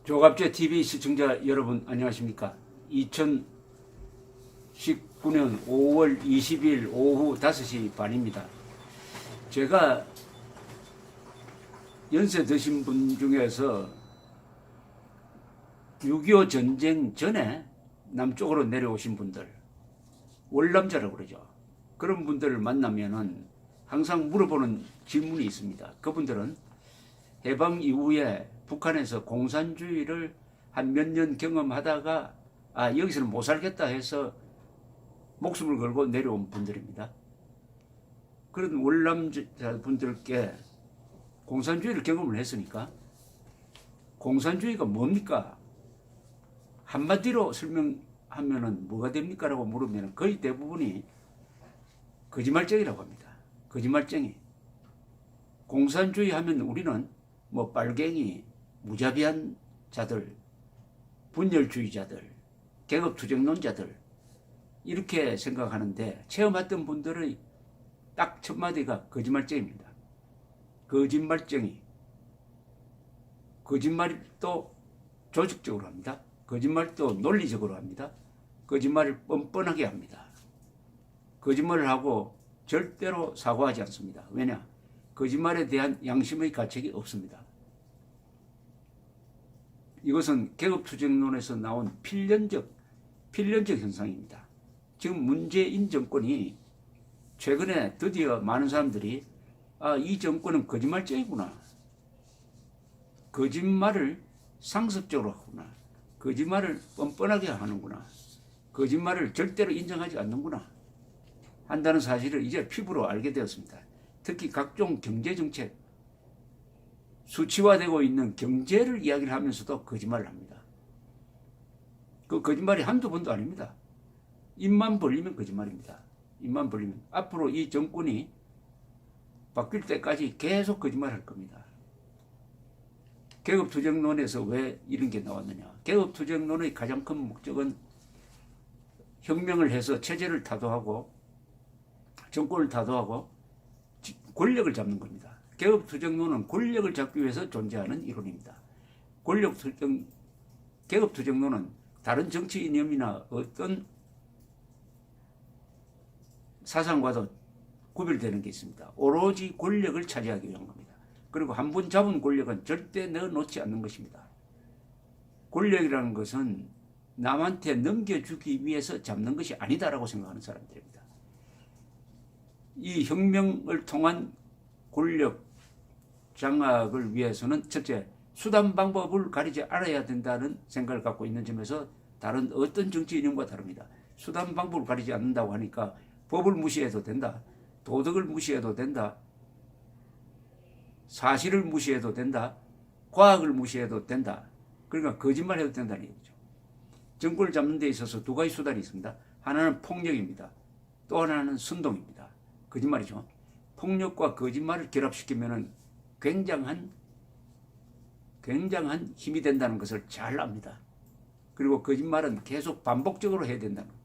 조갑제 TV 시청자 여러분 안녕하십니까? 2019년 5월 20일 오후 5시 반입니다. 제가 연세 드신 분 중에서 6.25 전쟁 전에 남쪽으로 내려오신 분들, 월남자라고 그러죠. 그런 분들을 만나면은 항상 물어보는 질문이 있습니다. 그분들은 해방 이후에 북한에서 공산주의를 한 몇 년 경험하다가 여기서는 못 살겠다 해서 목숨을 걸고 내려온 분들입니다. 그런 월남자 분들께 공산주의를 경험을 했으니까 공산주의가 뭡니까? 한마디로 설명하면은 뭐가 됩니까? 라고 물으면 거의 대부분이 거짓말쟁이라고 합니다. 거짓말쟁이. 공산주의 하면 우리는 뭐 빨갱이, 무자비한 자들, 분열주의자들, 계급투쟁론자들 이렇게 생각하는데 체험했던 분들의 딱 첫 마디가 거짓말쟁이입니다. 거짓말쟁이. 거짓말도 조직적으로 합니다. 거짓말도 논리적으로 합니다. 거짓말을 뻔뻔하게 합니다. 거짓말을 하고 절대로 사과하지 않습니다. 왜냐? 거짓말에 대한 양심의 가책이 없습니다. 이것은 계급투쟁론에서 나온 필연적 현상입니다. 지금 문재인 정권이 최근에 드디어 많은 사람들이 이 정권은 거짓말쟁이구나. 거짓말을 상습적으로 하구나. 거짓말을 뻔뻔하게 하는구나. 거짓말을 절대로 인정하지 않는구나. 한다는 사실을 이제 피부로 알게 되었습니다. 특히 각종 경제정책, 수치화되고 있는 경제를 이야기를 하면서도 거짓말을 합니다. 그 거짓말이 한두 번도 아닙니다. 입만 벌리면 거짓말입니다. 입만 벌리면. 앞으로 이 정권이 바뀔 때까지 계속 거짓말할 겁니다. 계급투쟁론에서 왜 이런 게 나왔느냐. 계급투쟁론의 가장 큰 목적은 혁명을 해서 체제를 타도하고 정권을 타도하고 권력을 잡는 겁니다. 계급투쟁론은 권력을 잡기 위해서 존재하는 이론입니다. 계급투쟁론은 다른 정치 이념이나 어떤 사상과도 구별되는 게 있습니다. 오로지 권력을 차지하기 위한 겁니다. 그리고 한 번 잡은 권력은 절대 내어놓지 않는 것입니다. 권력이라는 것은 남한테 넘겨주기 위해서 잡는 것이 아니다라고 생각하는 사람들입니다. 이 혁명을 통한 권력 장악을 위해서는 첫째, 수단 방법을 가리지 않아야 된다는 생각을 갖고 있는 점에서 다른 어떤 정치 이념과 다릅니다. 수단 방법을 가리지 않는다고 하니까 법을 무시해도 된다. 도덕을 무시해도 된다. 사실을 무시해도 된다. 과학을 무시해도 된다. 그러니까 거짓말해도 된다는 얘기죠. 정권을 잡는 데 있어서 두 가지 수단이 있습니다. 하나는 폭력입니다. 또 하나는 선동입니다. 거짓말이죠. 폭력과 거짓말을 결합시키면 굉장한 힘이 된다는 것을 잘 압니다. 그리고 거짓말은 계속 반복적으로 해야 된다는 것.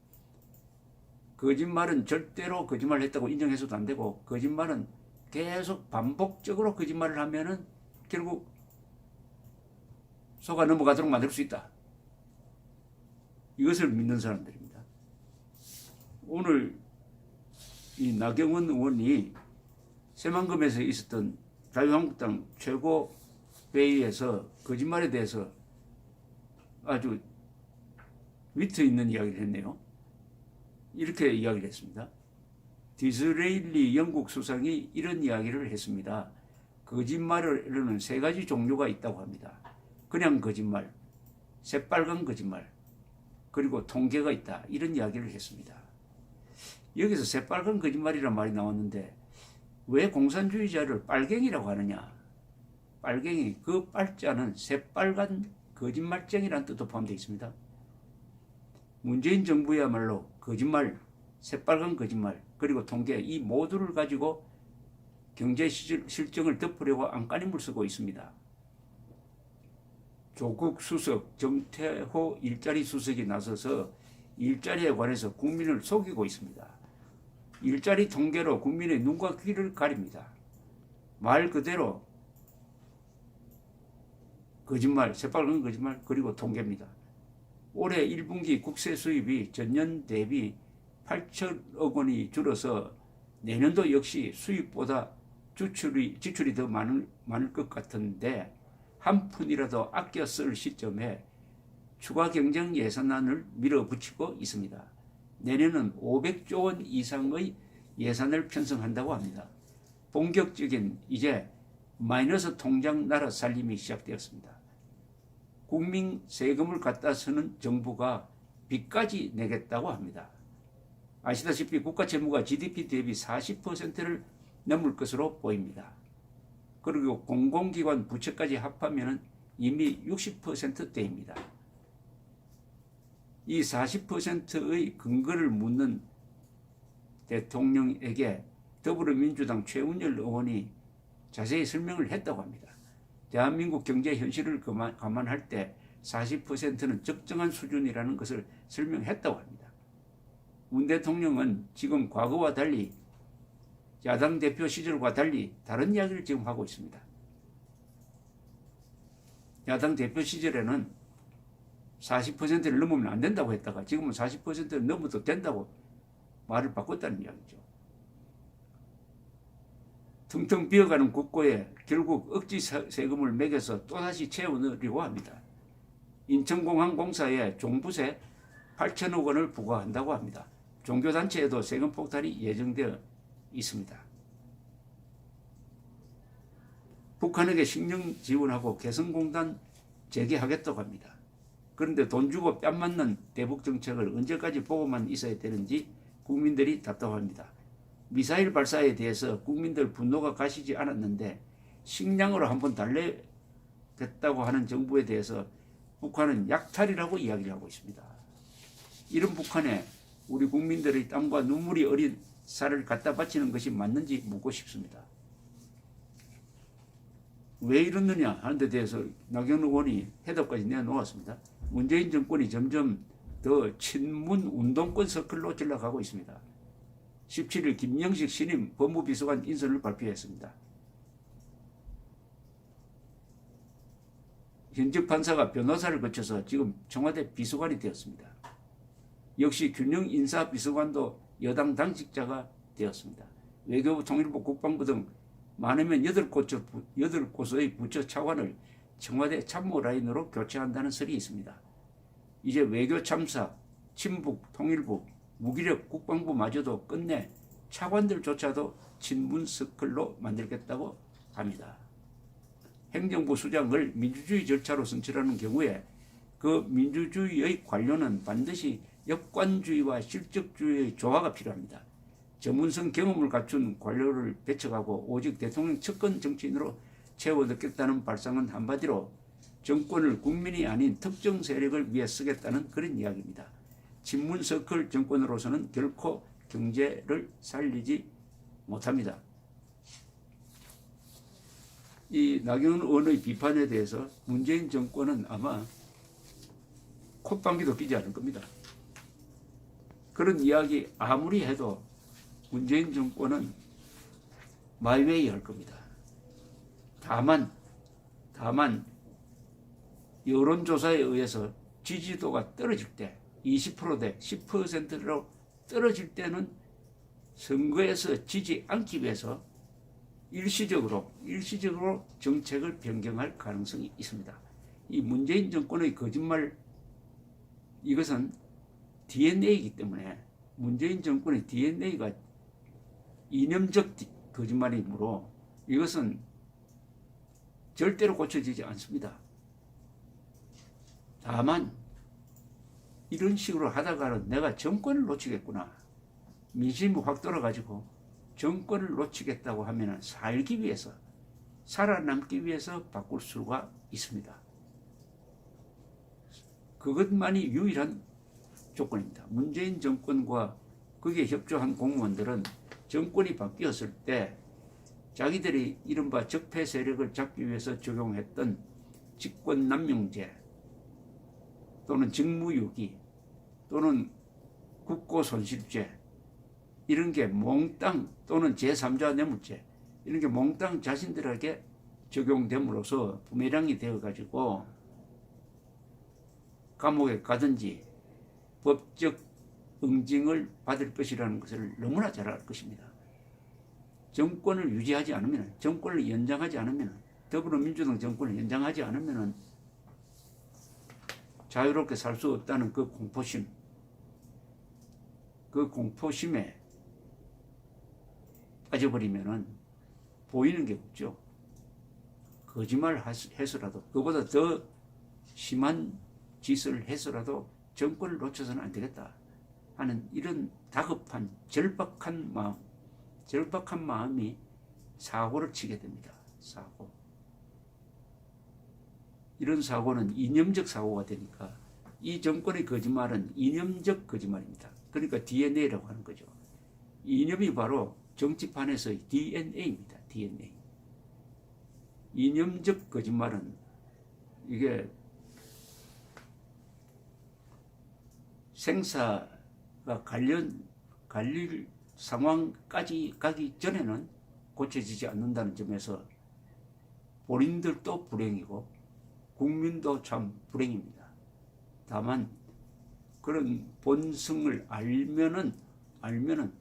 거짓말은 절대로 거짓말을 했다고 인정해서도 안 되고, 거짓말은 계속 반복적으로 거짓말을 하면은 결국 속아 넘어가도록 만들 수 있다. 이것을 믿는 사람들입니다. 오늘 이 나경원 의원이 새만금에서 있었던 자유한국당 최고 회의에서 거짓말에 대해서 아주 위트 있는 이야기를 했네요. 이렇게 이야기를 했습니다. 디스레일리 영국 수상이 이런 이야기를 했습니다. 거짓말에는 세 가지 종류가 있다고 합니다. 그냥 거짓말, 새빨간 거짓말, 그리고 통계가 있다. 이런 이야기를 했습니다. 여기서 새빨간 거짓말이란 말이 나왔는데 왜 공산주의자를 빨갱이라고 하느냐. 빨갱이, 그 빨자는 새빨간 거짓말쟁이라는 뜻도 포함되어 있습니다. 문재인 정부야말로 거짓말, 새빨간 거짓말, 그리고 통계, 이 모두를 가지고 경제 실정을 덮으려고 안간힘을 쓰고 있습니다. 조국 수석, 정태호 일자리 수석이 나서서 일자리에 관해서 국민을 속이고 있습니다. 일자리 통계로 국민의 눈과 귀를 가립니다. 말 그대로 거짓말, 새빨간 거짓말, 그리고 통계입니다. 올해 1분기 국세 수입이 전년 대비 8천억 원이 줄어서 내년도 역시 수입보다 지출이 더 많을 것 같은데 한 푼이라도 아껴 쓸 시점에 추가 경정 예산안을 밀어붙이고 있습니다. 내년은 500조 원 이상의 예산을 편성한다고 합니다. 본격적인 이제 마이너스 통장 나라 살림이 시작되었습니다. 국민 세금을 갖다 쓰는 정부가 빚까지 내겠다고 합니다. 아시다시피 국가 채무가 GDP 대비 40%를 넘을 것으로 보입니다. 그리고 공공기관 부채까지 합하면 이미 60%대입니다. 이 40%의 근거를 묻는 대통령에게 더불어민주당 최운열 의원이 자세히 설명을 했다고 합니다. 대한민국 경제 현실을 감안할 때 40%는 적정한 수준이라는 것을 설명했다고 합니다. 문 대통령은 지금 과거와 달리 야당 대표 시절과 달리 다른 이야기를 지금 하고 있습니다. 야당 대표 시절에는 40%를 넘으면 안 된다고 했다가 지금은 40%를 넘어도 된다고 말을 바꿨다는 이야기죠. 텅텅 비어가는 국고에 결국 억지 세금을 매겨서 또다시 채워넣으려고 합니다. 인천공항공사에 종부세 8천억 원을 부과한다고 합니다. 종교단체에도 세금 폭탄이 예정되어 있습니다. 북한에게 식량 지원하고 개성공단 재개하겠다고 합니다. 그런데 돈 주고 뺨 맞는 대북 정책을 언제까지 보고만 있어야 되는지 국민들이 답답합니다. 미사일 발사에 대해서 국민들 분노가 가시지 않았는데 식량으로 한번 달래겠다고 하는 정부에 대해서 북한은 약탈이라고 이야기를 하고 있습니다. 이런 북한에 우리 국민들의 땀과 눈물이 어린 살을 갖다 바치는 것이 맞는지 묻고 싶습니다. 왜 이러느냐 하는 데 대해서 나경원 의원이 해답까지 내놓았습니다. 문재인 정권이 점점 더 친문 운동권 서클로 전락하고 있습니다. 17일 김영식 신임 법무비서관 인선을 발표했습니다. 현직 판사가 변호사를 거쳐서 지금 청와대 비서관이 되었습니다. 역시 균형 인사비서관도 여당 당직자가 되었습니다. 외교부, 통일부, 국방부 등 많으면 8곳의 부처 차관을 청와대 참모 라인으로 교체한다는 설이 있습니다. 이제 외교 참사, 친북, 통일부, 무기력, 국방부마저도 끝내 차관들조차도 친문 서클로 만들겠다고 합니다. 행정부 수장을 민주주의 절차로 선출하는 경우에 그 민주주의의 관료는 반드시 역관주의와 실적주의의 조화가 필요합니다. 전문성 경험을 갖춘 관료를 배척하고 오직 대통령 측근 정치인으로 채워 넣겠다는 발상은 한마디로 정권을 국민이 아닌 특정 세력을 위해 쓰겠다는 그런 이야기입니다. 친문서클 정권으로서는 결코 경제를 살리지 못합니다. 이 나경원 의원의 비판에 대해서 문재인 정권은 아마 콧방귀도 끼지 않을 겁니다. 그런 이야기 아무리 해도 문재인 정권은 마이웨이 할 겁니다. 다만 여론조사에 의해서 지지도가 떨어질 때 20%대 10%로 떨어질 때는 선거에서 지지 않기 위해서 일시적으로 정책을 변경할 가능성이 있습니다. 이 문재인 정권의 거짓말, 이것은 DNA이기 때문에 문재인 정권의 DNA가 이념적 거짓말이므로 이것은 절대로 고쳐지지 않습니다. 다만 이런 식으로 하다가는 내가 정권을 놓치겠구나, 민심이 확 돌아가지고 정권을 놓치겠다고 하면 살기 위해서, 살아남기 위해서 바꿀 수가 있습니다. 그것만이 유일한 조건입니다. 문재인 정권과 거기에 협조한 공무원들은 정권이 바뀌었을 때 자기들이 이른바 적폐 세력을 잡기 위해서 적용했던 직권남용죄 또는 직무유기 또는 국고손실죄, 이런 게 몽땅, 또는 제3자 뇌물죄, 이런 게 몽땅 자신들에게 적용됨으로써 부메랑이 되어가지고 감옥에 가든지 법적 응징을 받을 것이라는 것을 너무나 잘 알 것입니다. 정권을 유지하지 않으면, 정권을 연장하지 않으면, 더불어민주당 정권을 연장하지 않으면 자유롭게 살 수 없다는 그 공포심, 그 공포심에 빠져버리면은 보이는 게 없죠. 거짓말을 해서라도, 그보다 더 심한 짓을 해서라도 정권을 놓쳐서는 안 되겠다 하는 이런 다급한 절박한 마음이 사고를 치게 됩니다. 사고. 이런 사고는 이념적 사고가 되니까 이 정권의 거짓말은 이념적 거짓말입니다. 그러니까 DNA라고 하는 거죠. 이념이 바로 정치판에서의 DNA입니다. DNA. 이념적 거짓말은 이게 생사가 갈릴 상황까지 가기 전에는 고쳐지지 않는다는 점에서 본인들도 불행이고 국민도 참 불행입니다. 다만 그런 본성을 알면은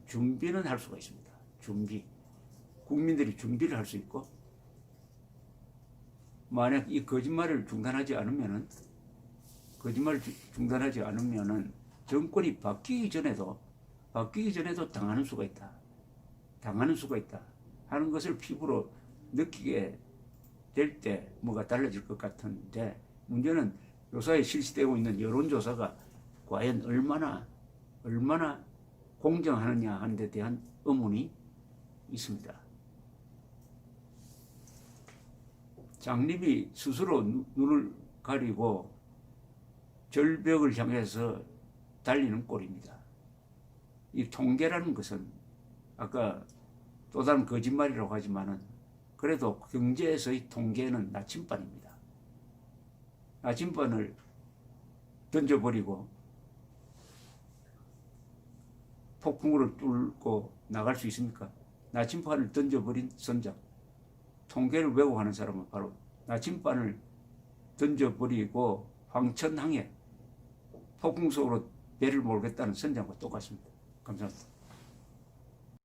준비는 할 수가 있습니다. 국민들이 준비를 할 수 있고, 만약 이 거짓말을 중단하지 않으면은 정권이 바뀌기 전에도 당하는 수가 있다 하는 것을 피부로 느끼게 될 때 뭐가 달라질 것 같은데, 문제는 요사이 실시되고 있는 여론조사가 과연 얼마나 공정하느냐 하는 데 대한 의문이 있습니다. 장님이 스스로 눈을 가리고 절벽을 향해서 달리는 꼴입니다. 이 통계라는 것은 아까 또 다른 거짓말이라고 하지만은 그래도 경제에서의 통계는 나침반입니다. 나침반을 던져버리고 폭풍우를 뚫고 나갈 수 있습니까? 나침반을 던져버린 선장. 통계를 왜곡하는 사람은 바로 나침반을 던져버리고 황천항에 폭풍 속으로 배를 몰겠다는 선장과 똑같습니다. 감사합니다.